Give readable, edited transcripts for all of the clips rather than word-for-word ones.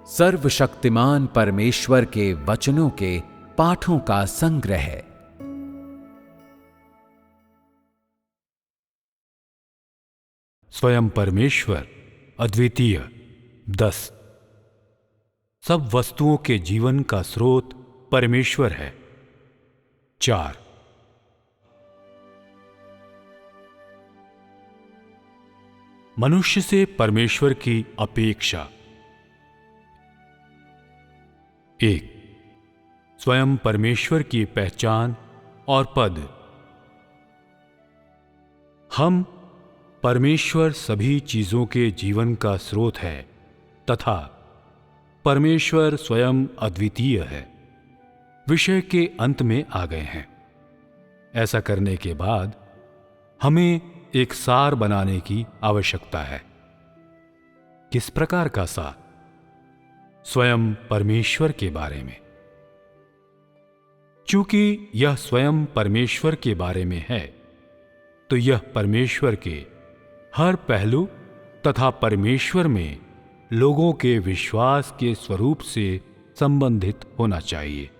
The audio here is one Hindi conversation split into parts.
सर्वशक्तिमान परमेश्वर के वचनों के पाठों का संग्रह है। स्वयं परमेश्वर अद्वितीय 10। सब वस्तुओं के जीवन का स्रोत परमेश्वर है। 4। मनुष्य से परमेश्वर की अपेक्षा। 1। स्वयं परमेश्वर की पहचान और पद। हम परमेश्वर सभी चीजों के जीवन का स्रोत है तथा परमेश्वर स्वयं अद्वितीय है। विषय के अंत में आ गए हैं। ऐसा करने के बाद हमें एक सार बनाने की आवश्यकता है। किस प्रकार का सार? स्वयं परमेश्वर के बारे में। चूंकि यह स्वयं परमेश्वर के बारे में है, तो यह परमेश्वर के हर पहलू तथा परमेश्वर में लोगों के विश्वास के स्वरूप से संबंधित होना चाहिए।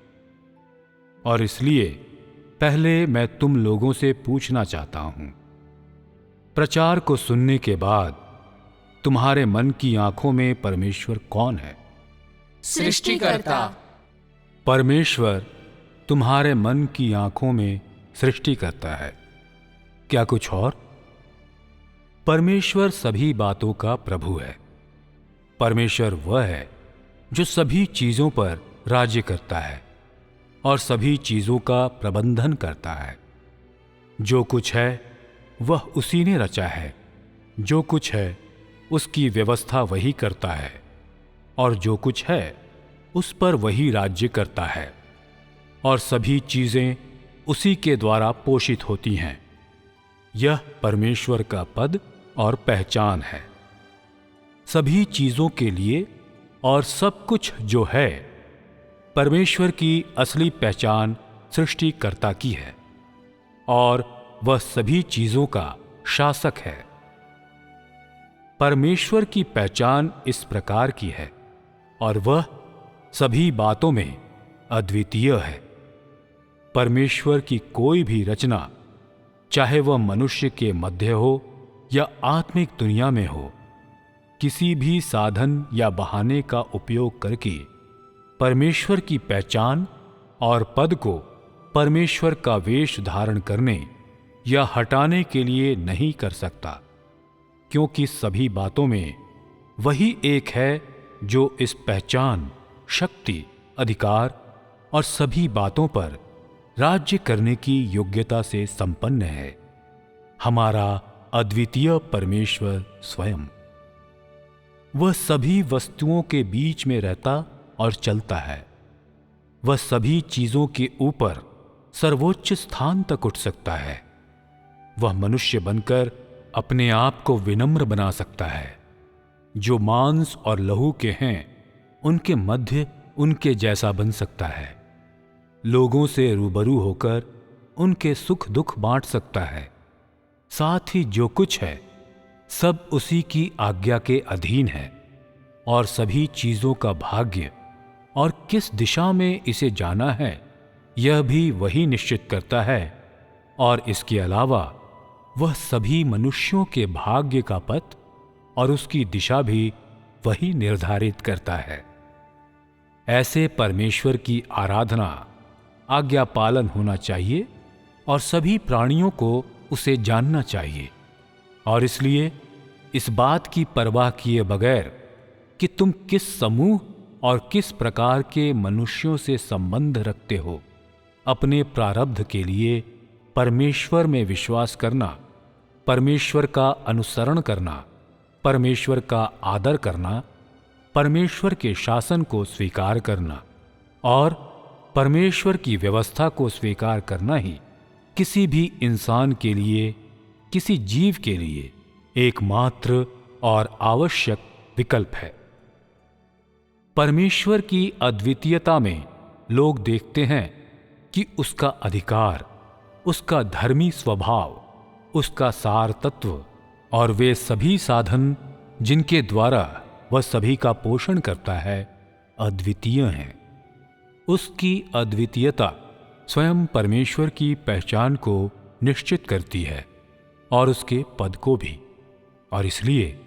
और इसलिए पहले मैं तुम लोगों से पूछना चाहता हूं, प्रचार को सुनने के बाद तुम्हारे मन की आंखों में परमेश्वर कौन है? सृष्टिकर्ता। परमेश्वर तुम्हारे मन की आंखों में सृष्टिकर्ता है। क्या कुछ और? परमेश्वर सभी बातों का प्रभु है। परमेश्वर वह है जो सभी चीजों पर राज्य करता है और सभी चीजों का प्रबंधन करता है। जो कुछ है वह उसी ने रचा है। जो कुछ है उसकी व्यवस्था वही करता है और जो कुछ है उस पर वही राज्य करता है और सभी चीजें उसी के द्वारा पोषित होती हैं। यह परमेश्वर का पद और पहचान है। सभी चीजों के लिए और सब कुछ जो है, परमेश्वर की असली पहचान सृष्टिकर्ता की है और वह सभी चीजों का शासक है। परमेश्वर की पहचान इस प्रकार की है और वह सभी बातों में अद्वितीय है। परमेश्वर की कोई भी रचना, चाहे वह मनुष्य के मध्य हो या आत्मिक दुनिया में हो, किसी भी साधन या बहाने का उपयोग करके परमेश्वर की पहचान और पद को परमेश्वर का वेश धारण करने या हटाने के लिए नहीं कर सकता, क्योंकि सभी बातों में वही एक है जो इस पहचान, शक्ति, अधिकार और सभी बातों पर राज्य करने की योग्यता से संपन्न है। हमारा अद्वितीय परमेश्वर स्वयं। वह सभी वस्तुओं के बीच में रहता और चलता है। वह सभी चीजों के ऊपर सर्वोच्च स्थान तक उठ सकता है। वह मनुष्य बनकर अपने आप को विनम्र बना सकता है। जो मांस और लहू के हैं, उनके मध्य उनके जैसा बन सकता है। लोगों से रूबरू होकर उनके सुख दुख बांट सकता है। साथ ही जो कुछ है सब उसी की आज्ञा के अधीन है और सभी चीजों का भाग्य और किस दिशा में इसे जाना है, यह भी वही निश्चित करता है। और इसके अलावा वह सभी मनुष्यों के भाग्य का पथ और उसकी दिशा भी वही निर्धारित करता है। ऐसे परमेश्वर की आराधना, आज्ञा पालन होना चाहिए और सभी प्राणियों को उसे जानना चाहिए। और इसलिए इस बात की परवाह किए बगैर कि तुम किस समूह और किस प्रकार के मनुष्यों से संबंध रखते हो, अपने प्रारब्ध के लिए परमेश्वर में विश्वास करना, परमेश्वर का अनुसरण करना, परमेश्वर का आदर करना, परमेश्वर के शासन को स्वीकार करना और परमेश्वर की व्यवस्था को स्वीकार करना ही किसी भी इंसान के लिए, किसी जीव के लिए एकमात्र और आवश्यक विकल्प है। परमेश्वर की अद्वितीयता में लोग देखते हैं कि उसका अधिकार, उसका धर्मी स्वभाव, उसका सार तत्व और वे सभी साधन जिनके द्वारा वह सभी का पोषण करता है, अद्वितीय हैं। उसकी अद्वितीयता स्वयं परमेश्वर की पहचान को निश्चित करती है और उसके पद को भी। और इसलिए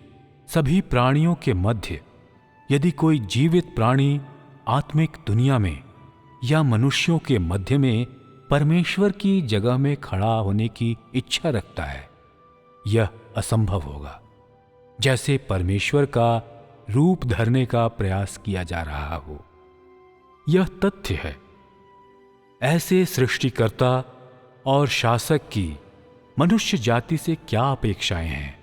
सभी प्राणियों के मध्य यदि कोई जीवित प्राणी आत्मिक दुनिया में या मनुष्यों के मध्य में परमेश्वर की जगह में खड़ा होने की इच्छा रखता है, यह असंभव होगा। जैसे परमेश्वर का रूप धरने का प्रयास किया जा रहा हो। यह तथ्य है। ऐसे सृष्टिकर्ता और शासक की मनुष्य जाति से क्या अपेक्षाएं हैं,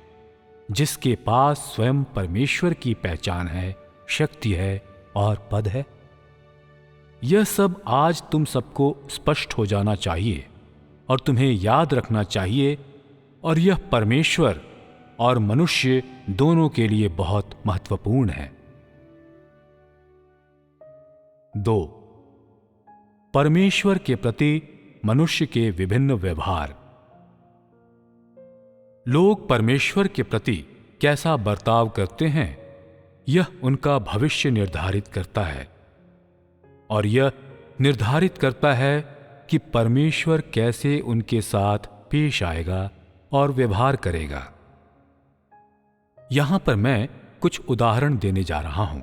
जिसके पास स्वयं परमेश्वर की पहचान है, शक्ति है और पद है। यह सब आज तुम सबको स्पष्ट हो जाना चाहिए और तुम्हें याद रखना चाहिए, और यह परमेश्वर और मनुष्य दोनों के लिए बहुत महत्वपूर्ण है। 2. परमेश्वर के प्रति मनुष्य के विभिन्न व्यवहार। लोग परमेश्वर के प्रति कैसा बर्ताव करते हैं, यह उनका भविष्य निर्धारित करता है, और यह निर्धारित करता है कि परमेश्वर कैसे उनके साथ पेश आएगा और व्यवहार करेगा। यहां पर मैं कुछ उदाहरण देने जा रहा हूं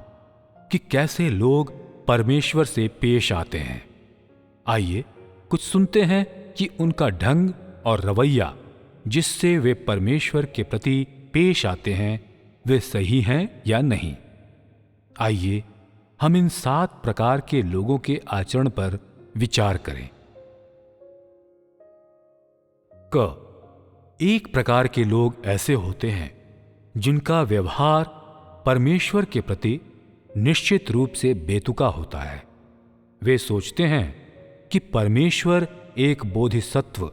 कि कैसे लोग परमेश्वर से पेश आते हैं। आइए कुछ सुनते हैं कि उनका ढंग और रवैया जिससे वे परमेश्वर के प्रति पेश आते हैं, वे सही हैं या नहीं। आइए हम इन 7 प्रकार के लोगों के आचरण पर विचार करें। एक प्रकार के लोग ऐसे होते हैं जिनका व्यवहार परमेश्वर के प्रति निश्चित रूप से बेतुका होता है। वे सोचते हैं कि परमेश्वर एक बोधिसत्व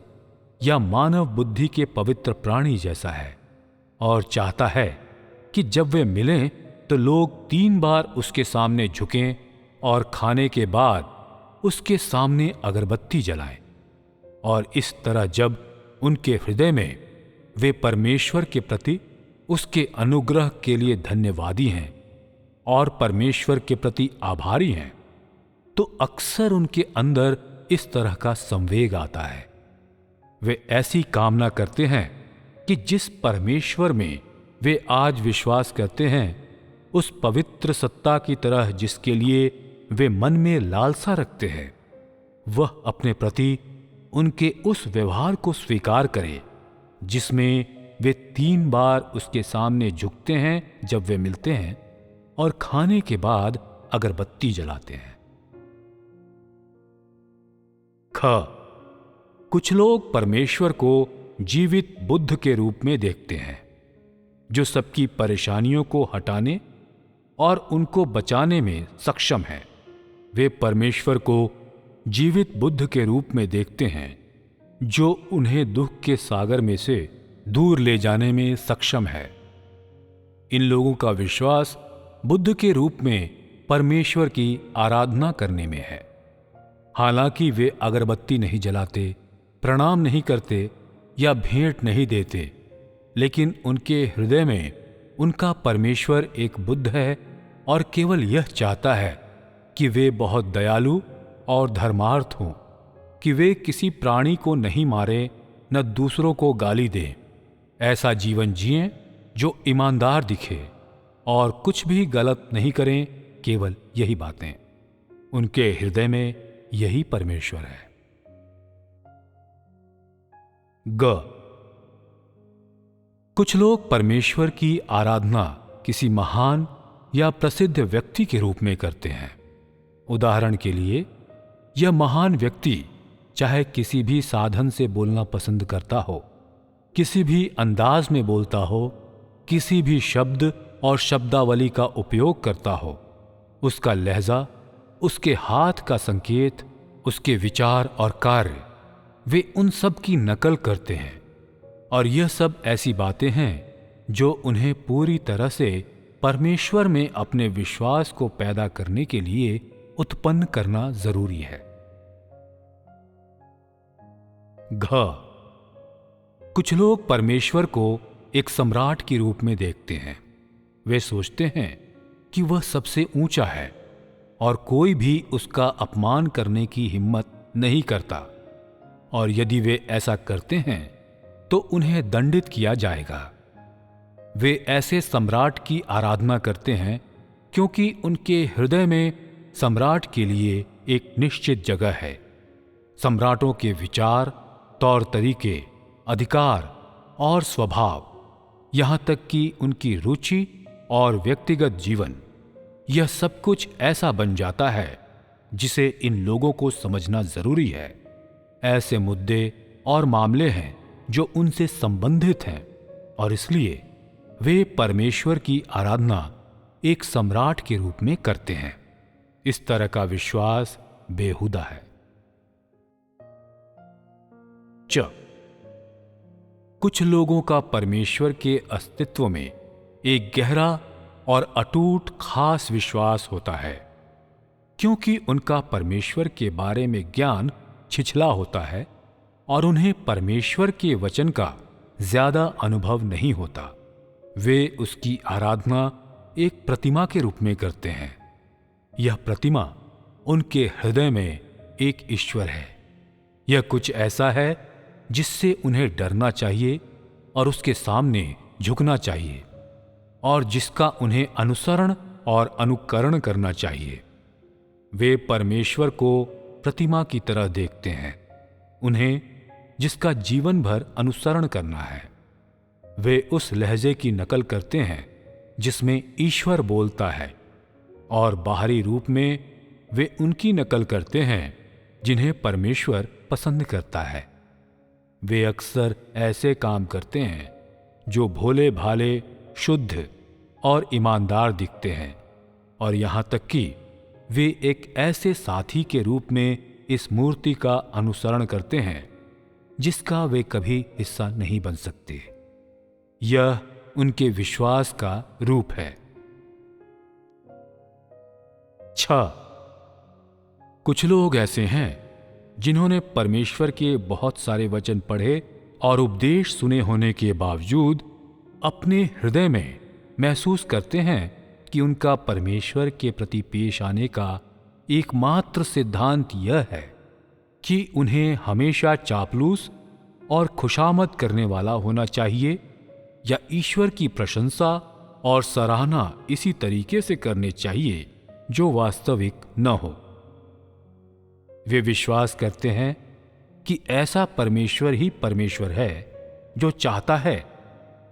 या मानव बुद्धि के पवित्र प्राणी जैसा है, और चाहता है कि जब वे मिलें तो लोग 3 बार उसके सामने झुकें और खाने के बाद उसके सामने अगरबत्ती जलाएं। और इस तरह जब उनके हृदय में वे परमेश्वर के प्रति उसके अनुग्रह के लिए धन्यवादी हैं और परमेश्वर के प्रति आभारी हैं, तो अक्सर उनके अंदर इस तरह का संवेग आता है। वे ऐसी कामना करते हैं कि जिस परमेश्वर में वे आज विश्वास करते हैं, उस पवित्र सत्ता की तरह जिसके लिए वे मन में लालसा रखते हैं, वह अपने प्रति उनके उस व्यवहार को स्वीकार करे जिसमें वे 3 बार उसके सामने झुकते हैं जब वे मिलते हैं और खाने के बाद अगरबत्ती जलाते हैं। कुछ लोग परमेश्वर को जीवित बुद्ध के रूप में देखते हैं, जो सबकी परेशानियों को हटाने और उनको बचाने में सक्षम है। वे परमेश्वर को जीवित बुद्ध के रूप में देखते हैं, जो उन्हें दुख के सागर में से दूर ले जाने में सक्षम है। इन लोगों का विश्वास बुद्ध के रूप में परमेश्वर की आराधना करने में है। हालांकि वे अगरबत्ती नहीं जलाते, प्रणाम नहीं करते या भेंट नहीं देते, लेकिन उनके हृदय में उनका परमेश्वर एक बुद्ध है और केवल यह चाहता है कि वे बहुत दयालु और धर्मार्थ हों, कि वे किसी प्राणी को नहीं मारे, न दूसरों को गाली दें। ऐसा जीवन जिएं जो ईमानदार दिखे और कुछ भी गलत नहीं करें, केवल यही बातें। उनके हृदय में यही परमेश्वर है। कुछ लोग परमेश्वर की आराधना किसी महान या प्रसिद्ध व्यक्ति के रूप में करते हैं। उदाहरण के लिए, यह महान व्यक्ति चाहे किसी भी साधन से बोलना पसंद करता हो, किसी भी अंदाज में बोलता हो, किसी भी शब्द और शब्दावली का उपयोग करता हो, उसका लहजा, उसके हाथ का संकेत, उसके विचार और कार्य, वे उन सब की नकल करते हैं। और यह सब ऐसी बातें हैं जो उन्हें पूरी तरह से परमेश्वर में अपने विश्वास को पैदा करने के लिए उत्पन्न करना जरूरी है। कुछ लोग परमेश्वर को एक सम्राट के रूप में देखते हैं। वे सोचते हैं कि वह सबसे ऊंचा है और कोई भी उसका अपमान करने की हिम्मत नहीं करता, और यदि वे ऐसा करते हैं तो उन्हें दंडित किया जाएगा। वे ऐसे सम्राट की आराधना करते हैं क्योंकि उनके हृदय में सम्राट के लिए एक निश्चित जगह है। सम्राटों के विचार, तौर तरीके, अधिकार और स्वभाव, यहाँ तक कि उनकी रुचि और व्यक्तिगत जीवन, यह सब कुछ ऐसा बन जाता है जिसे इन लोगों को समझना जरूरी है। ऐसे मुद्दे और मामले हैं जो उनसे संबंधित हैं, और इसलिए वे परमेश्वर की आराधना एक सम्राट के रूप में करते हैं। इस तरह का विश्वास बेहुदा है। कुछ लोगों का परमेश्वर के अस्तित्व में एक गहरा और अटूट खास विश्वास होता है, क्योंकि उनका परमेश्वर के बारे में ज्ञान छिछला होता है और उन्हें परमेश्वर के वचन का ज्यादा अनुभव नहीं होता। वे उसकी आराधना एक प्रतिमा के रूप में करते हैं। यह प्रतिमा उनके हृदय में एक ईश्वर है। यह कुछ ऐसा है जिससे उन्हें डरना चाहिए और उसके सामने झुकना चाहिए, और जिसका उन्हें अनुसरण और अनुकरण करना चाहिए। वे परमेश्वर को प्रतिमा की तरह देखते हैं, उन्हें जिसका जीवन भर अनुसरण करना है। वे उस लहजे की नकल करते हैं जिसमें ईश्वर बोलता है, और बाहरी रूप में वे उनकी नकल करते हैं जिन्हें परमेश्वर पसंद करता है। वे अक्सर ऐसे काम करते हैं जो भोले भाले, शुद्ध और ईमानदार दिखते हैं, और यहाँ तक कि वे एक ऐसे साथी के रूप में इस मूर्ति का अनुसरण करते हैं जिसका वे कभी हिस्सा नहीं बन सकते। यह उनके विश्वास का रूप है। 6. कुछ लोग ऐसे हैं जिन्होंने परमेश्वर के बहुत सारे वचन पढ़े और उपदेश सुने होने के बावजूद अपने हृदय में महसूस करते हैं कि उनका परमेश्वर के प्रति पेश आने का एकमात्र सिद्धांत यह है कि उन्हें हमेशा चापलूस और खुशामद करने वाला होना चाहिए, या ईश्वर की प्रशंसा और सराहना इसी तरीके से करने चाहिए जो वास्तविक न हो। वे विश्वास करते हैं कि ऐसा परमेश्वर ही परमेश्वर है जो चाहता है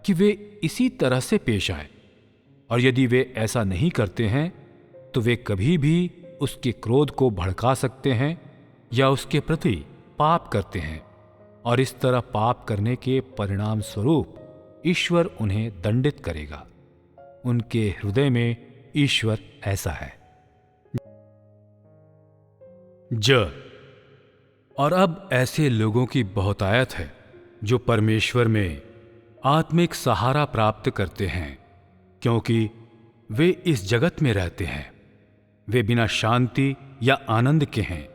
कि वे इसी तरह से पेश आए, और यदि वे ऐसा नहीं करते हैं तो वे कभी भी उसके क्रोध को भड़का सकते हैं या उसके प्रति पाप करते हैं, और इस तरह पाप करने के परिणाम स्वरूप ईश्वर उन्हें दंडित करेगा। उनके हृदय में ईश्वर ऐसा है। और अब ऐसे लोगों की बहुतायत है जो परमेश्वर में आत्मिक सहारा प्राप्त करते हैं, क्योंकि वे इस जगत में रहते हैं। वे बिना शांति या आनंद के हैं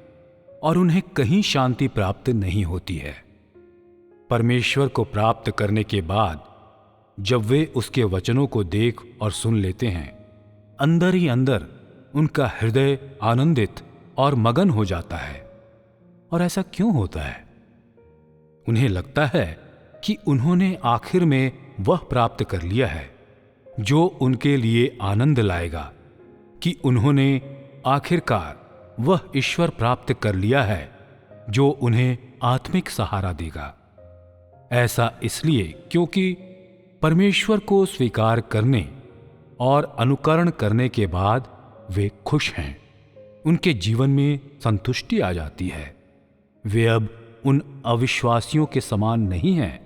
और उन्हें कहीं शांति प्राप्त नहीं होती है। परमेश्वर को प्राप्त करने के बाद जब वे उसके वचनों को देख और सुन लेते हैं, अंदर ही अंदर उनका हृदय आनंदित और मगन हो जाता है। और ऐसा क्यों होता है? उन्हें लगता है कि उन्होंने आखिर में वह प्राप्त कर लिया है जो उनके लिए आनंद लाएगा, कि उन्होंने आखिरकार वह ईश्वर प्राप्त कर लिया है जो उन्हें आत्मिक सहारा देगा। ऐसा इसलिए क्योंकि परमेश्वर को स्वीकार करने और अनुकरण करने के बाद वे खुश हैं। उनके जीवन में संतुष्टि आ जाती है। वे अब उन अविश्वासियों के समान नहीं हैं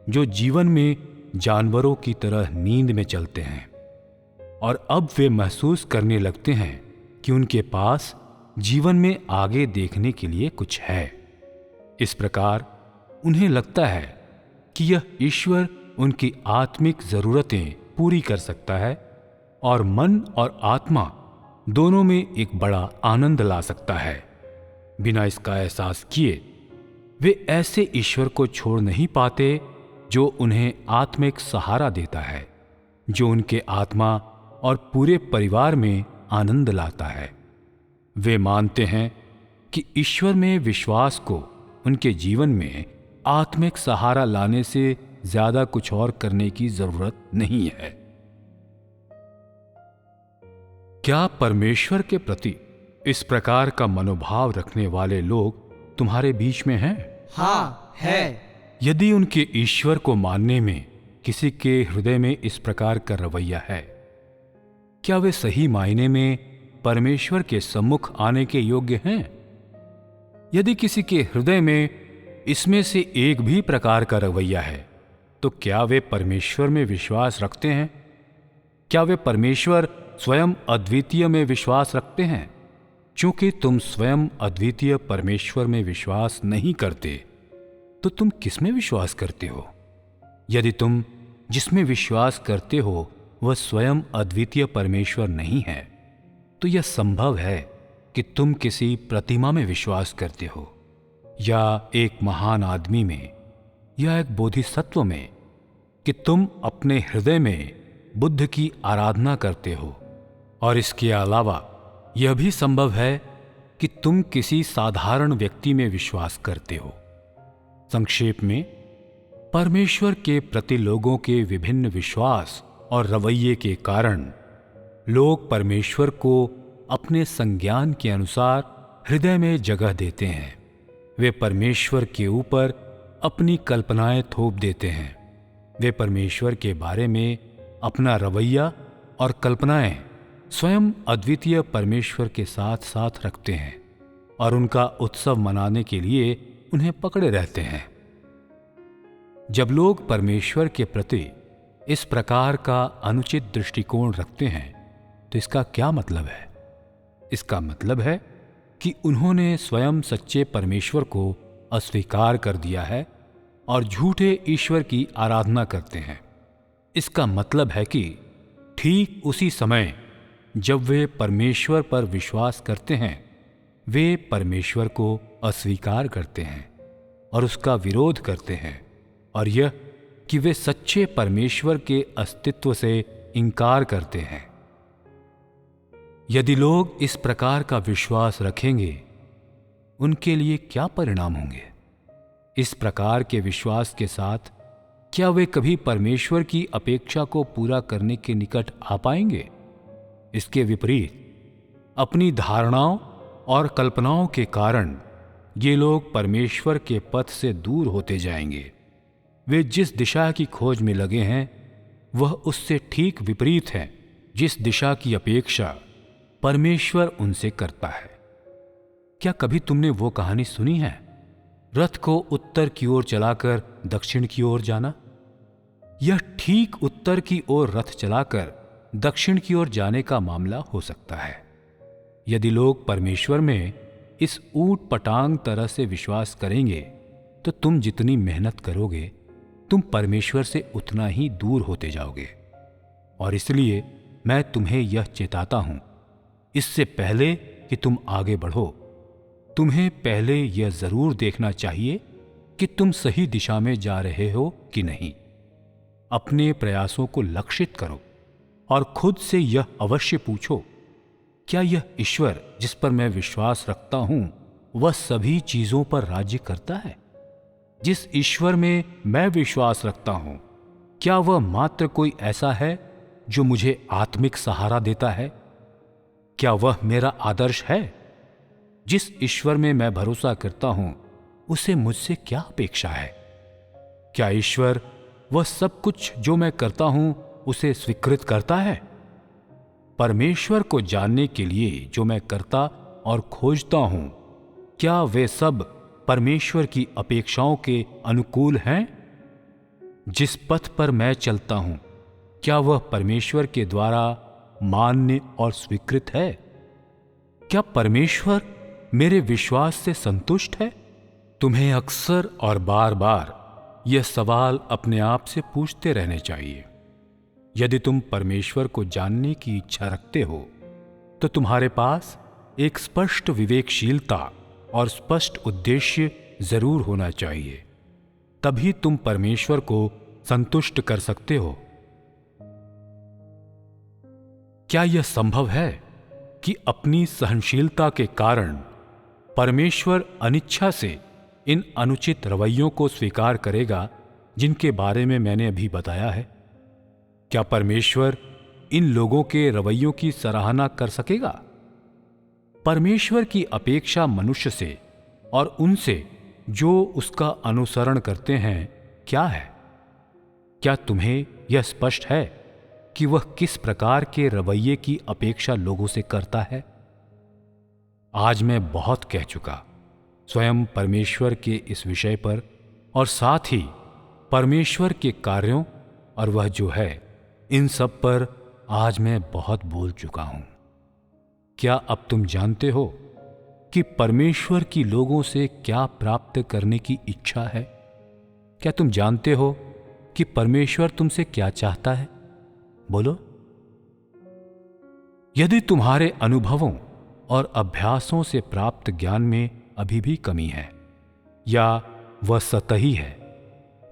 जो जीवन में जानवरों की तरह नींद में चलते हैं, और अब वे महसूस करने लगते हैं कि उनके पास जीवन में आगे देखने के लिए कुछ है। इस प्रकार उन्हें लगता है कि यह ईश्वर उनकी आत्मिक जरूरतें पूरी कर सकता है और मन और आत्मा दोनों में एक बड़ा आनंद ला सकता है। बिना इसका एहसास किए वे ऐसे ईश्वर को छोड़ नहीं पाते जो उन्हें आत्मिक सहारा देता है, जो उनके आत्मा और पूरे परिवार में आनंद लाता है। वे मानते हैं कि ईश्वर में विश्वास को उनके जीवन में आत्मिक सहारा लाने से ज्यादा कुछ और करने की जरूरत नहीं है। क्या परमेश्वर के प्रति इस प्रकार का मनोभाव रखने वाले लोग तुम्हारे बीच में हैं? हाँ है। यदि उनके ईश्वर को मानने में किसी के हृदय में इस प्रकार का रवैया है, क्या वे सही मायने में परमेश्वर के सम्मुख आने के योग्य हैं? यदि किसी के हृदय में इसमें से एक भी प्रकार का रवैया है, तो क्या वे परमेश्वर में विश्वास रखते हैं? क्या वे परमेश्वर स्वयं अद्वितीय में विश्वास रखते हैं? क्योंकि तुम स्वयं अद्वितीय परमेश्वर में विश्वास नहीं करते, तो तुम किस में विश्वास करते हो? यदि तुम जिसमें विश्वास करते हो वह स्वयं अद्वितीय परमेश्वर नहीं है, तो यह संभव है कि तुम किसी प्रतिमा में विश्वास करते हो, या एक महान आदमी में, या एक बोधिसत्व में, कि तुम अपने हृदय में बुद्ध की आराधना करते हो। और इसके अलावा यह भी संभव है कि तुम किसी साधारण व्यक्ति में विश्वास करते हो। संक्षेप में, परमेश्वर के प्रति लोगों के विभिन्न विश्वास और रवैये के कारण लोग परमेश्वर को अपने संज्ञान के अनुसार हृदय में जगह देते हैं। वे परमेश्वर के ऊपर अपनी कल्पनाएं थोप देते हैं। वे परमेश्वर के बारे में अपना रवैया और कल्पनाएं स्वयं अद्वितीय परमेश्वर के साथ साथ रखते हैं और उनका उत्सव मनाने के लिए उन्हें पकड़े रहते हैं। जब लोग परमेश्वर के प्रति इस प्रकार का अनुचित दृष्टिकोण रखते हैं, तो इसका क्या मतलब है? इसका मतलब है कि उन्होंने स्वयं सच्चे परमेश्वर को अस्वीकार कर दिया है और झूठे ईश्वर की आराधना करते हैं। इसका मतलब है कि ठीक उसी समय जब वे परमेश्वर पर विश्वास करते हैं, वे परमेश्वर को अस्वीकार करते हैं और उसका विरोध करते हैं, और यह कि वे सच्चे परमेश्वर के अस्तित्व से इनकार करते हैं। यदि लोग इस प्रकार का विश्वास रखेंगे, उनके लिए क्या परिणाम होंगे? इस प्रकार के विश्वास के साथ क्या वे कभी परमेश्वर की अपेक्षा को पूरा करने के निकट आ पाएंगे? इसके विपरीत, अपनी धारणाओं और कल्पनाओं के कारण ये लोग परमेश्वर के पथ से दूर होते जाएंगे। वे जिस दिशा की खोज में लगे हैं, वह उससे ठीक विपरीत है जिस दिशा की अपेक्षा परमेश्वर उनसे करता है। क्या कभी तुमने वो कहानी सुनी है, रथ को उत्तर की ओर चलाकर दक्षिण की ओर जाना? यह ठीक उत्तर की ओर रथ चलाकर दक्षिण की ओर जाने का मामला हो सकता है। यदि लोग परमेश्वर में इस ऊट पटांग तरह से विश्वास करेंगे, तो तुम जितनी मेहनत करोगे, तुम परमेश्वर से उतना ही दूर होते जाओगे। और इसलिए मैं तुम्हें यह चेताता हूं, इससे पहले कि तुम आगे बढ़ो, तुम्हें पहले यह जरूर देखना चाहिए कि तुम सही दिशा में जा रहे हो कि नहीं। अपने प्रयासों को लक्षित करो और खुद से यह अवश्य पूछो, क्या यह ईश्वर जिस पर मैं विश्वास रखता हूं, वह सभी चीजों पर राज्य करता है? जिस ईश्वर में मैं विश्वास रखता हूं, क्या वह मात्र कोई ऐसा है जो मुझे आत्मिक सहारा देता है? क्या वह मेरा आदर्श है? जिस ईश्वर में मैं भरोसा करता हूं, उसे मुझसे क्या अपेक्षा है? क्या ईश्वर वह सब कुछ जो मैं करता हूं उसे स्वीकृत करता है? परमेश्वर को जानने के लिए जो मैं करता और खोजता हूं, क्या वे सब परमेश्वर की अपेक्षाओं के अनुकूल हैं? जिस पथ पर मैं चलता हूं, क्या वह परमेश्वर के द्वारा मान्य और स्वीकृत है? क्या परमेश्वर मेरे विश्वास से संतुष्ट है? तुम्हें अक्सर और बार बार यह सवाल अपने आप से पूछते रहने चाहिए। यदि तुम परमेश्वर को जानने की इच्छा रखते हो, तो तुम्हारे पास एक स्पष्ट विवेकशीलता और स्पष्ट उद्देश्य जरूर होना चाहिए। तभी तुम परमेश्वर को संतुष्ट कर सकते हो। क्या यह संभव है कि अपनी सहनशीलता के कारण परमेश्वर अनिच्छा से इन अनुचित रवैयों को स्वीकार करेगा जिनके बारे में मैंने अभी बताया है? क्या परमेश्वर इन लोगों के रवैयों की सराहना कर सकेगा? परमेश्वर की अपेक्षा मनुष्य से और उनसे जो उसका अनुसरण करते हैं क्या है? क्या तुम्हें यह स्पष्ट है कि वह किस प्रकार के रवैये की अपेक्षा लोगों से करता है? आज मैं बहुत कह चुका स्वयं परमेश्वर के इस विषय पर, और साथ ही परमेश्वर के कार्यों और वह जो है, इन सब पर आज मैं बहुत बोल चुका हूं। क्या अब तुम जानते हो कि परमेश्वर की लोगों से क्या प्राप्त करने की इच्छा है? क्या तुम जानते हो कि परमेश्वर तुमसे क्या चाहता है? बोलो। यदि तुम्हारे अनुभवों और अभ्यासों से प्राप्त ज्ञान में अभी भी कमी है या वह सतही है,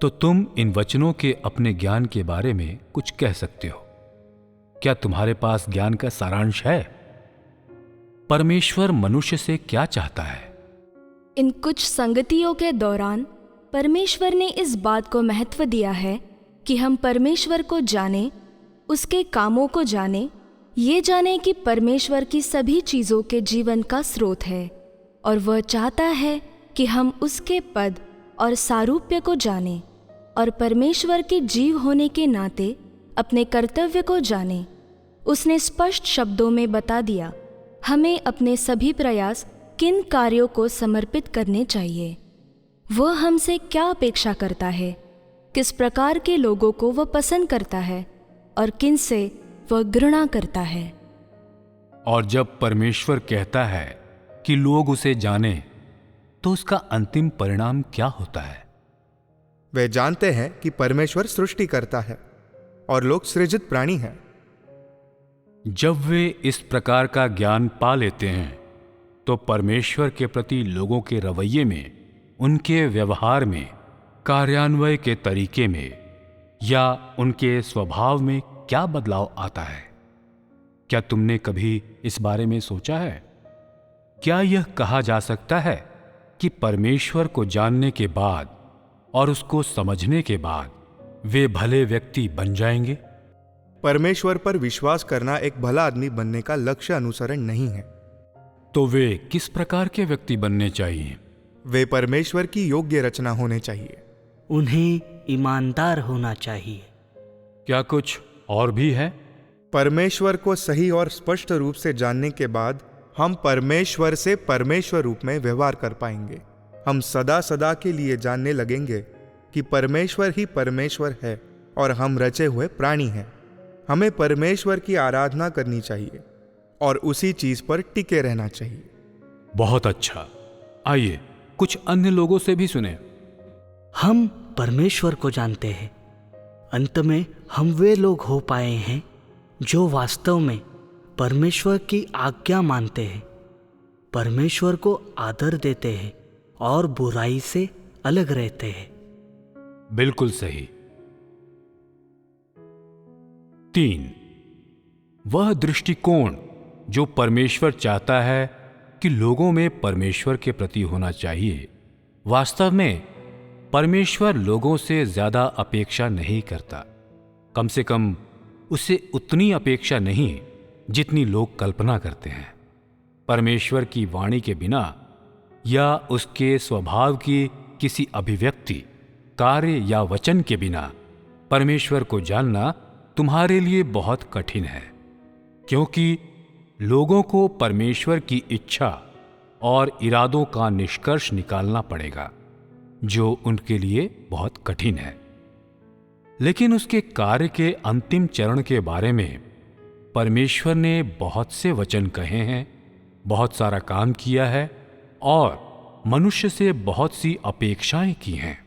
तो तुम इन वचनों के अपने ज्ञान के बारे में कुछ कह सकते हो। क्या तुम्हारे पास ज्ञान का सारांश है? परमेश्वर मनुष्य से क्या चाहता है? इन कुछ संगतियों के दौरान परमेश्वर ने इस बात को महत्व दिया है कि हम परमेश्वर को जानें, उसके कामों को जानें, ये जानें कि परमेश्वर की सभी चीज़ों के जीवन का स्रोत है, और वह चाहता है कि हम उसके पद और सारूप्य को जानें और परमेश्वर के जीव होने के नाते अपने कर्तव्य को जानें। उसने स्पष्ट शब्दों में बता दिया हमें अपने सभी प्रयास किन कार्यों को समर्पित करने चाहिए। वह हमसे क्या अपेक्षा करता है, किस प्रकार के लोगों को वह पसंद करता है और किन से वह घृणा करता है। और जब परमेश्वर कहता है कि लोग उसे जाने, तो उसका अंतिम परिणाम क्या होता है? वे जानते हैं कि परमेश्वर सृष्टि करता है और लोग सृजित प्राणी हैं। जब वे इस प्रकार का ज्ञान पा लेते हैं, तो परमेश्वर के प्रति लोगों के रवैये में, उनके व्यवहार में, कार्यान्वयन के तरीके में या उनके स्वभाव में क्या बदलाव आता है? क्या तुमने कभी इस बारे में सोचा है? क्या यह कहा जा सकता है कि परमेश्वर को जानने के बाद और उसको समझने के बाद वे भले व्यक्ति बन जाएंगे? परमेश्वर पर विश्वास करना एक भला आदमी बनने का लक्ष्य अनुसरण नहीं है। तो वे किस प्रकार के व्यक्ति बनने चाहिए? वे परमेश्वर की योग्य रचना होने चाहिए। उन्हें ईमानदार होना चाहिए। क्या कुछ और भी है? परमेश्वर को सही और स्पष्ट रूप से जानने के बाद हम परमेश्वर से परमेश्वर रूप में व्यवहार कर पाएंगे। हम सदा सदा के लिए जानने लगेंगे कि परमेश्वर ही परमेश्वर है और हम रचे हुए प्राणी हैं। हमें परमेश्वर की आराधना करनी चाहिए और उसी चीज पर टिके रहना चाहिए। बहुत अच्छा। आइए कुछ अन्य लोगों से भी सुने। हम परमेश्वर को जानते हैं। अंत में हम वे लोग हो पाए हैं जो वास्तव में परमेश्वर की आज्ञा मानते हैं, परमेश्वर को आदर देते हैं और बुराई से अलग रहते हैं। बिल्कुल सही। 3, वह दृष्टिकोण जो परमेश्वर चाहता है कि लोगों में परमेश्वर के प्रति होना चाहिए, वास्तव में परमेश्वर लोगों से ज्यादा अपेक्षा नहीं करता। कम से कम उसे उतनी अपेक्षा नहीं जितनी लोग कल्पना करते हैं। परमेश्वर की वाणी के बिना या उसके स्वभाव की किसी अभिव्यक्ति, कार्य या वचन के बिना परमेश्वर को जानना तुम्हारे लिए बहुत कठिन है, क्योंकि लोगों को परमेश्वर की इच्छा और इरादों का निष्कर्ष निकालना पड़ेगा, जो उनके लिए बहुत कठिन है। लेकिन उसके कार्य के अंतिम चरण के बारे में परमेश्वर ने बहुत से वचन कहे हैं, बहुत सारा काम किया है और मनुष्य से बहुत सी अपेक्षाएं की हैं।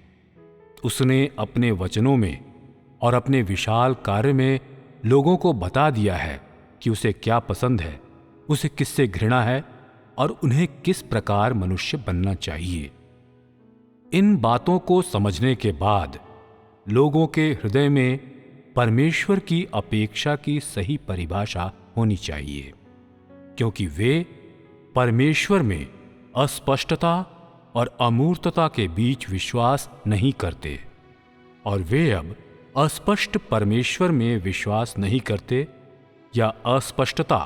उसने अपने वचनों में और अपने विशाल कार्य में लोगों को बता दिया है कि उसे क्या पसंद है, उसे किससे घृणा है और उन्हें किस प्रकार मनुष्य बनना चाहिए। इन बातों को समझने के बाद लोगों के हृदय में परमेश्वर की अपेक्षा की सही परिभाषा होनी चाहिए, क्योंकि वे परमेश्वर में अस्पष्टता और अमूर्तता के बीच विश्वास नहीं करते, और वे अब अस्पष्ट परमेश्वर में विश्वास नहीं करते या अस्पष्टता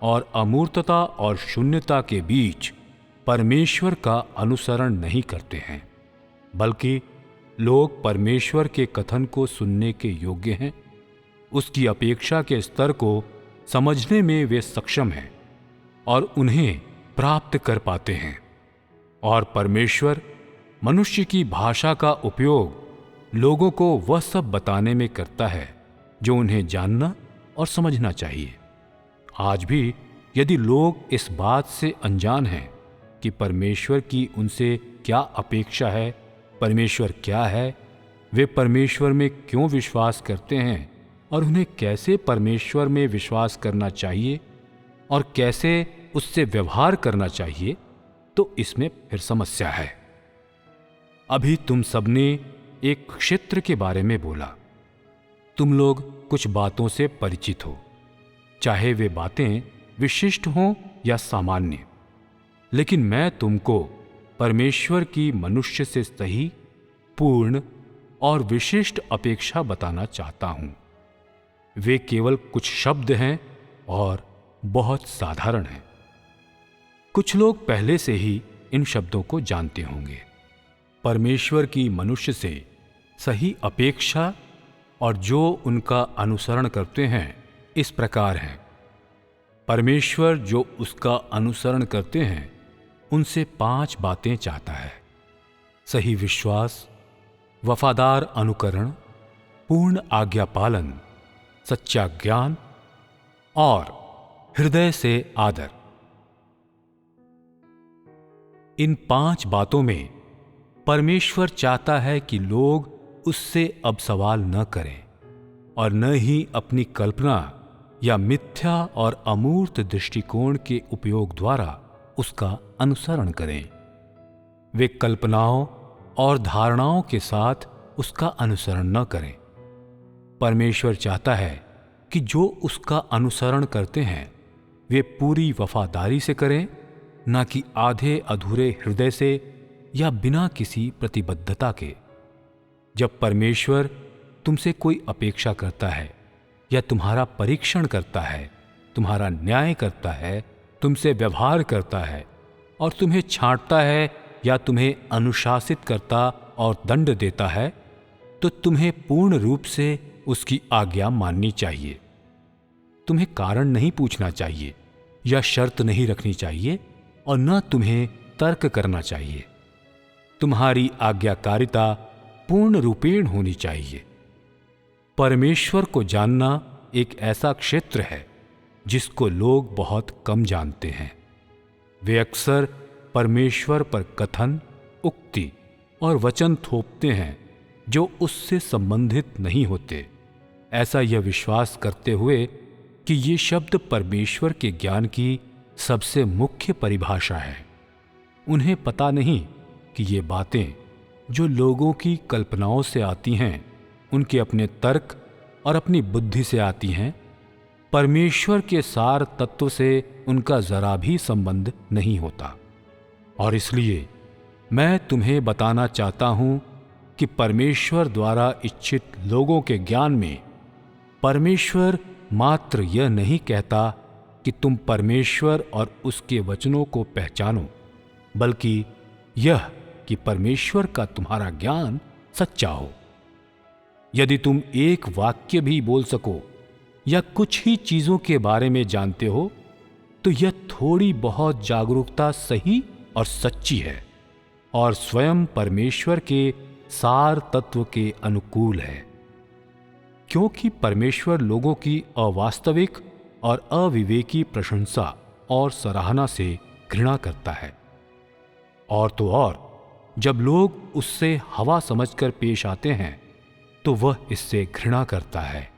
और अमूर्तता और शून्यता के बीच परमेश्वर का अनुसरण नहीं करते हैं, बल्कि लोग परमेश्वर के कथन को सुनने के योग्य हैं, उसकी अपेक्षा के स्तर को समझने में वे सक्षम हैं और उन्हें प्राप्त कर पाते हैं। और परमेश्वर मनुष्य की भाषा का उपयोग लोगों को वह सब बताने में करता है जो उन्हें जानना और समझना चाहिए। आज भी यदि लोग इस बात से अनजान हैं कि परमेश्वर की उनसे क्या अपेक्षा है, परमेश्वर क्या है, वे परमेश्वर में क्यों विश्वास करते हैं और उन्हें कैसे परमेश्वर में विश्वास करना चाहिए और कैसे उससे व्यवहार करना चाहिए, तो इसमें फिर समस्या है। अभी तुम सबने एक क्षेत्र के बारे में बोला। तुम लोग कुछ बातों से परिचित हो, चाहे वे बातें विशिष्ट हों या सामान्य, लेकिन मैं तुमको परमेश्वर की मनुष्य से सही, पूर्ण और विशिष्ट अपेक्षा बताना चाहता हूं। वे केवल कुछ शब्द हैं और बहुत साधारण हैं। कुछ लोग पहले से ही इन शब्दों को जानते होंगे। परमेश्वर की मनुष्य से सही अपेक्षा और जो उनका अनुसरण करते हैं इस प्रकार हैं। परमेश्वर जो उसका अनुसरण करते हैं उनसे 5 बातें चाहता है: सही विश्वास, वफादार अनुकरण, पूर्ण आज्ञा पालन, सच्चा ज्ञान और हृदय से आदर। इन 5 बातों में परमेश्वर चाहता है कि लोग उससे अब सवाल न करें और न ही अपनी कल्पना या मिथ्या और अमूर्त दृष्टिकोण के उपयोग द्वारा उसका अनुसरण करें। वे कल्पनाओं और धारणाओं के साथ उसका अनुसरण न करें। परमेश्वर चाहता है कि जो उसका अनुसरण करते हैं वे पूरी वफादारी से करें, न कि आधे अधूरे हृदय से या बिना किसी प्रतिबद्धता के। जब परमेश्वर तुमसे कोई अपेक्षा करता है या तुम्हारा परीक्षण करता है, तुम्हारा न्याय करता है, तुमसे व्यवहार करता है और तुम्हें छांटता है या तुम्हें अनुशासित करता और दंड देता है, तो तुम्हें पूर्ण रूप से उसकी आज्ञा माननी चाहिए। तुम्हें कारण नहीं पूछना चाहिए या शर्त नहीं रखनी चाहिए और न तुम्हें तर्क करना चाहिए। तुम्हारी आज्ञाकारिता पूर्ण रूपेण होनी चाहिए। परमेश्वर को जानना एक ऐसा क्षेत्र है जिसको लोग बहुत कम जानते हैं। वे अक्सर परमेश्वर पर कथन, उक्ति और वचन थोपते हैं जो उससे संबंधित नहीं होते, ऐसा यह विश्वास करते हुए कि ये शब्द परमेश्वर के ज्ञान की सबसे मुख्य परिभाषा है। उन्हें पता नहीं कि ये बातें जो लोगों की कल्पनाओं से आती हैं, उनके अपने तर्क और अपनी बुद्धि से आती हैं, परमेश्वर के सार तत्व से उनका जरा भी संबंध नहीं होता। और इसलिए मैं तुम्हें बताना चाहता हूं कि परमेश्वर द्वारा इच्छित लोगों के ज्ञान में परमेश्वर मात्र यह नहीं कहता कि तुम परमेश्वर और उसके वचनों को पहचानो, बल्कि यह कि परमेश्वर का तुम्हारा ज्ञान सच्चा हो। यदि तुम एक वाक्य भी बोल सको या कुछ ही चीजों के बारे में जानते हो, तो यह थोड़ी बहुत जागरूकता सही और सच्ची है और स्वयं परमेश्वर के सार तत्व के अनुकूल है। क्योंकि परमेश्वर लोगों की अवास्तविक और अविवेकी प्रशंसा और सराहना से घृणा करता है। और तो और जब लोग उससे हवा समझकर पेश आते हैं तो वह इससे घृणा करता है।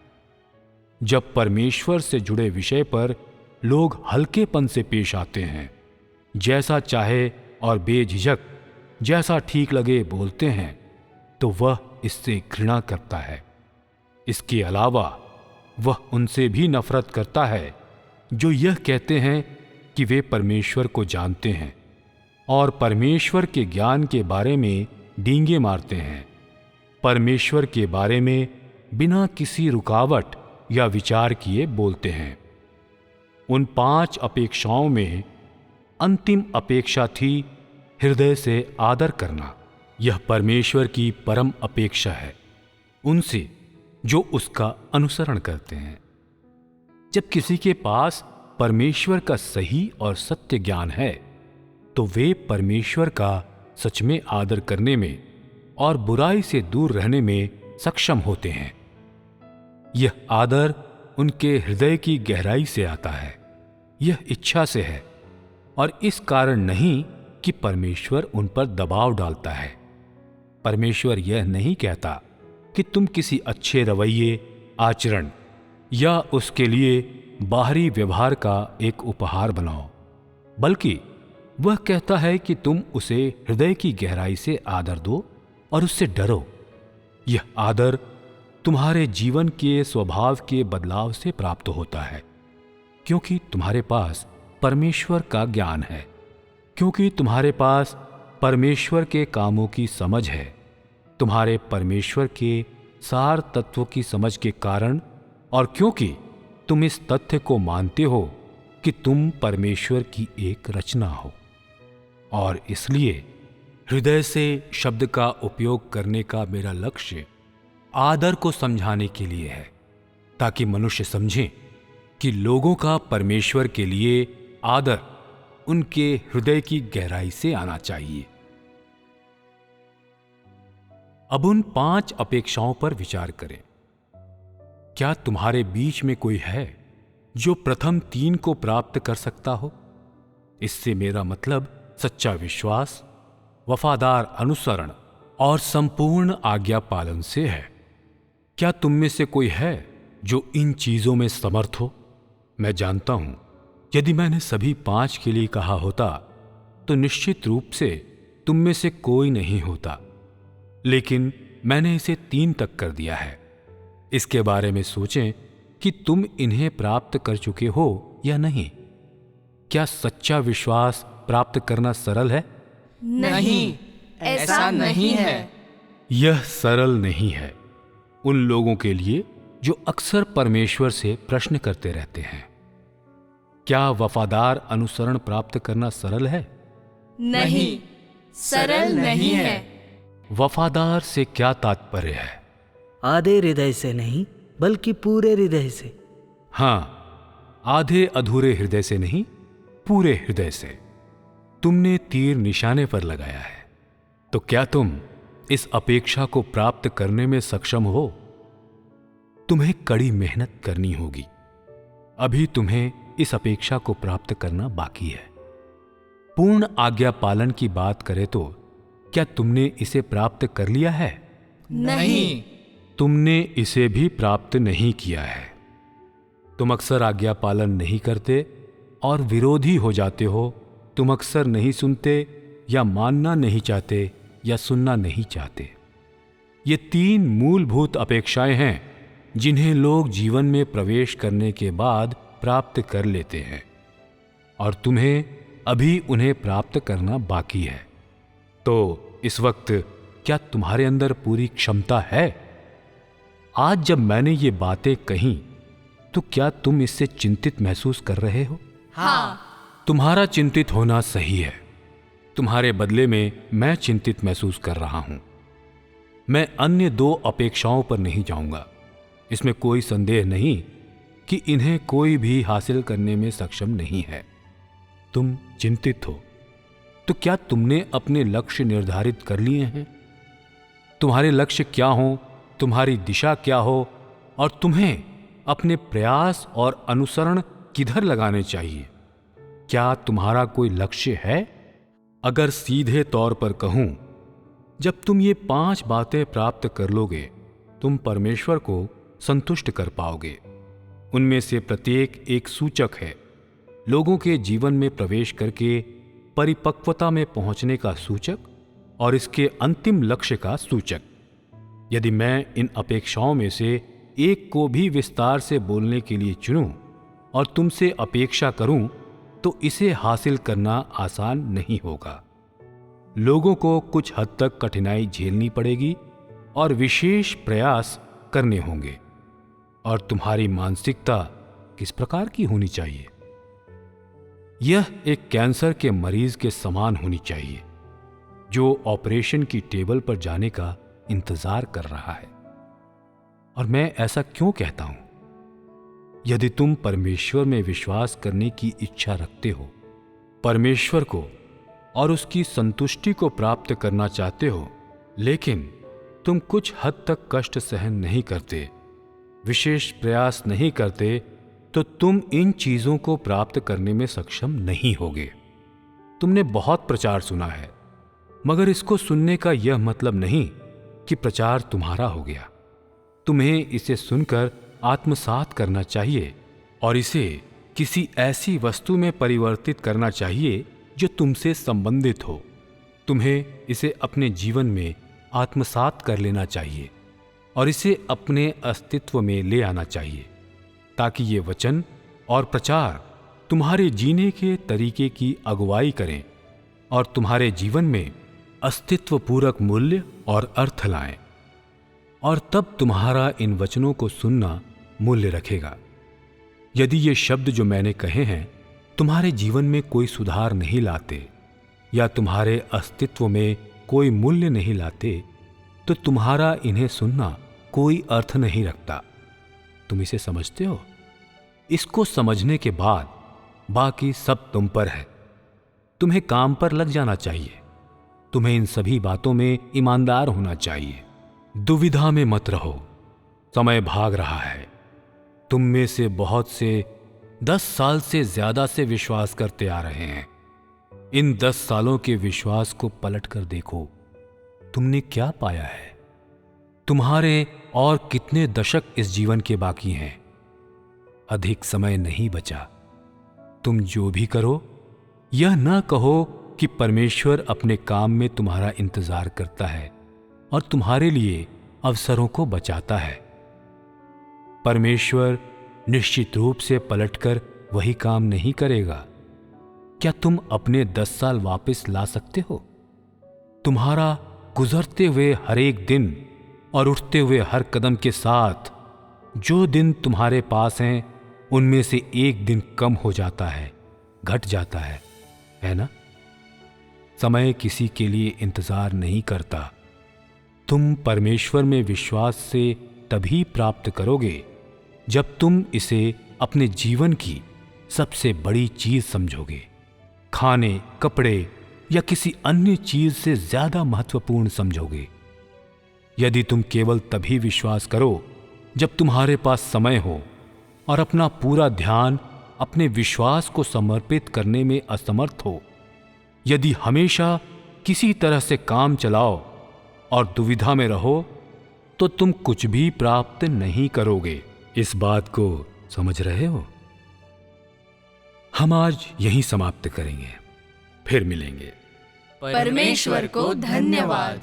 जब परमेश्वर से जुड़े विषय पर लोग हल्केपन से पेश आते हैं, जैसा चाहे और बेझिझक जैसा ठीक लगे बोलते हैं, तो वह इससे घृणा करता है। इसके अलावा वह उनसे भी नफरत करता है जो यह कहते हैं कि वे परमेश्वर को जानते हैं और परमेश्वर के ज्ञान के बारे में डींगे मारते हैं। परमेश्वर के बारे में बिना किसी रुकावट या विचार किए बोलते हैं। उन 5 अपेक्षाओं में अंतिम अपेक्षा थी हृदय से आदर करना। यह परमेश्वर की परम अपेक्षा है उनसे जो उसका अनुसरण करते हैं। जब किसी के पास परमेश्वर का सही और सत्य ज्ञान है तो वे परमेश्वर का सच में आदर करने में और बुराई से दूर रहने में सक्षम होते हैं। यह आदर उनके हृदय की गहराई से आता है। यह इच्छा से है और इस कारण नहीं कि परमेश्वर उन पर दबाव डालता है। परमेश्वर यह नहीं कहता कि तुम किसी अच्छे रवैये, आचरण या उसके लिए बाहरी व्यवहार का एक उपहार बनाओ, बल्कि वह कहता है कि तुम उसे हृदय की गहराई से आदर दो और उससे डरो। यह आदर तुम्हारे जीवन के स्वभाव के बदलाव से प्राप्त होता है, क्योंकि तुम्हारे पास परमेश्वर का ज्ञान है, क्योंकि तुम्हारे पास परमेश्वर के कामों की समझ है। तुम्हारे परमेश्वर के सार तत्व की समझ के कारण और क्योंकि तुम इस तथ्य को मानते हो कि तुम परमेश्वर की एक रचना हो। और इसलिए हृदय से शब्द का उपयोग करने का मेरा लक्ष्य आदर को समझाने के लिए है, ताकि मनुष्य समझें कि लोगों का परमेश्वर के लिए आदर उनके हृदय की गहराई से आना चाहिए। अब उन 5 अपेक्षाओं पर विचार करें। क्या तुम्हारे बीच में कोई है जो प्रथम 3 को प्राप्त कर सकता हो? इससे मेरा मतलब सच्चा विश्वास, वफादार अनुसरण और संपूर्ण आज्ञा पालन से है। क्या तुम में से कोई है जो इन चीजों में समर्थ हो? मैं जानता हूं यदि मैंने सभी 5 के लिए कहा होता तो निश्चित रूप से तुम में से कोई नहीं होता, लेकिन मैंने इसे 3 तक कर दिया है। इसके बारे में सोचें कि तुम इन्हें प्राप्त कर चुके हो या नहीं। क्या सच्चा विश्वास प्राप्त करना सरल है? नहीं, ऐसा नहीं है। यह सरल नहीं है उन लोगों के लिए जो अक्सर परमेश्वर से प्रश्न करते रहते हैं। क्या वफादार अनुसरण प्राप्त करना सरल है? नहीं, सरल नहीं है। वफादार से क्या तात्पर्य है? आधे हृदय से नहीं बल्कि पूरे हृदय से। हां, आधे अधूरे हृदय से नहीं, पूरे हृदय से। तुमने तीर निशाने पर लगाया है, तो क्या तुम इस अपेक्षा को प्राप्त करने में सक्षम हो? तुम्हें कड़ी मेहनत करनी होगी। अभी तुम्हें इस अपेक्षा को प्राप्त करना बाकी है। पूर्ण आज्ञा पालन की बात करें तो क्या तुमने इसे प्राप्त कर लिया है? नहीं, तुमने इसे भी प्राप्त नहीं किया है। तुम अक्सर आज्ञा पालन नहीं करते और विरोधी हो जाते हो। तुम अक्सर नहीं सुनते या मानना नहीं चाहते या सुनना नहीं चाहते। ये 3 मूलभूत अपेक्षाएं हैं जिन्हें लोग जीवन में प्रवेश करने के बाद प्राप्त कर लेते हैं, और तुम्हें अभी उन्हें प्राप्त करना बाकी है। तो इस वक्त क्या तुम्हारे अंदर पूरी क्षमता है? आज जब मैंने ये बातें कही तो क्या तुम इससे चिंतित महसूस कर रहे हो? हाँ। तुम्हारा चिंतित होना सही है। तुम्हारे बदले में मैं चिंतित महसूस कर रहा हूं। मैं अन्य 2 अपेक्षाओं पर नहीं जाऊंगा। इसमें कोई संदेह नहीं कि इन्हें कोई भी हासिल करने में सक्षम नहीं है। तुम चिंतित हो, तो क्या तुमने अपने लक्ष्य निर्धारित कर लिए हैं? तुम्हारे लक्ष्य क्या हो, तुम्हारी दिशा क्या हो, और तुम्हें अपने प्रयास और अनुसरण किधर लगाने चाहिए? क्या तुम्हारा कोई लक्ष्य है? अगर सीधे तौर पर कहूं, जब तुम ये 5 बातें प्राप्त कर लोगे, तुम परमेश्वर को संतुष्ट कर पाओगे। उनमें से प्रत्येक एक सूचक है, लोगों के जीवन में प्रवेश करके परिपक्वता में पहुंचने का सूचक और इसके अंतिम लक्ष्य का सूचक। यदि मैं इन अपेक्षाओं में से एक को भी विस्तार से बोलने के लिए चुनूं और तुमसे अपेक्षा करूं तो इसे हासिल करना आसान नहीं होगा। लोगों को कुछ हद तक कठिनाई झेलनी पड़ेगी और विशेष प्रयास करने होंगे। और तुम्हारी मानसिकता किस प्रकार की होनी चाहिए? यह एक कैंसर के मरीज के समान होनी चाहिए, जो ऑपरेशन की टेबल पर जाने का इंतजार कर रहा है। और मैं ऐसा क्यों कहता हूं? यदि तुम परमेश्वर में विश्वास करने की इच्छा रखते हो, परमेश्वर को और उसकी संतुष्टि को प्राप्त करना चाहते हो, लेकिन तुम कुछ हद तक कष्ट सहन नहीं करते, विशेष प्रयास नहीं करते, तो तुम इन चीजों को प्राप्त करने में सक्षम नहीं होगे। तुमने बहुत प्रचार सुना है, मगर इसको सुनने का यह मतलब नहीं कि प्रचार तुम्हारा हो गया। तुम्हें इसे सुनकर आत्मसात करना चाहिए और इसे किसी ऐसी वस्तु में परिवर्तित करना चाहिए जो तुमसे संबंधित हो। तुम्हें इसे अपने जीवन में आत्मसात कर लेना चाहिए और इसे अपने अस्तित्व में ले आना चाहिए, ताकि ये वचन और प्रचार तुम्हारे जीने के तरीके की अगुवाई करें और तुम्हारे जीवन में अस्तित्वपूर्वक मूल्य और अर्थ लाएं। और तब तुम्हारा इन वचनों को सुनना मूल्य रखेगा। यदि ये शब्द जो मैंने कहे हैं तुम्हारे जीवन में कोई सुधार नहीं लाते या तुम्हारे अस्तित्व में कोई मूल्य नहीं लाते, तो तुम्हारा इन्हें सुनना कोई अर्थ नहीं रखता। तुम इसे समझते हो? इसको समझने के बाद बाकी सब तुम पर है। तुम्हें काम पर लग जाना चाहिए। तुम्हें इन सभी बातों में ईमानदार होना चाहिए। दुविधा में मत रहो। समय भाग रहा है। तुम में से बहुत से 10 साल से ज्यादा से विश्वास करते आ रहे हैं। इन 10 सालों के विश्वास को पलट कर देखो, तुमने क्या पाया है? तुम्हारे और कितने दशक इस जीवन के बाकी हैं? अधिक समय नहीं बचा। तुम जो भी करो, यह न कहो कि परमेश्वर अपने काम में तुम्हारा इंतजार करता है और तुम्हारे लिए अवसरों को बचाता है। परमेश्वर निश्चित रूप से पलटकर वही काम नहीं करेगा। क्या तुम अपने 10 साल वापस ला सकते हो? तुम्हारा गुजरते हुए हर एक दिन और उठते हुए हर कदम के साथ जो दिन तुम्हारे पास हैं, उनमें से एक दिन कम हो जाता है, घट जाता है ना? समय किसी के लिए इंतजार नहीं करता। तुम परमेश्वर में विश्वास से तभी प्राप्त करोगे जब तुम इसे अपने जीवन की सबसे बड़ी चीज समझोगे। खाने, कपड़े या किसी अन्य चीज से ज्यादा महत्वपूर्ण समझोगे। यदि तुम केवल तभी विश्वास करो जब तुम्हारे पास समय हो और अपना पूरा ध्यान अपने विश्वास को समर्पित करने में असमर्थ हो, यदि हमेशा किसी तरह से काम चलाओ और दुविधा में रहो, तो तुम कुछ भी प्राप्त नहीं करोगे। इस बात को समझ रहे हो? हम आज यहीं समाप्त करेंगे, फिर मिलेंगे। परमेश्वर को धन्यवाद।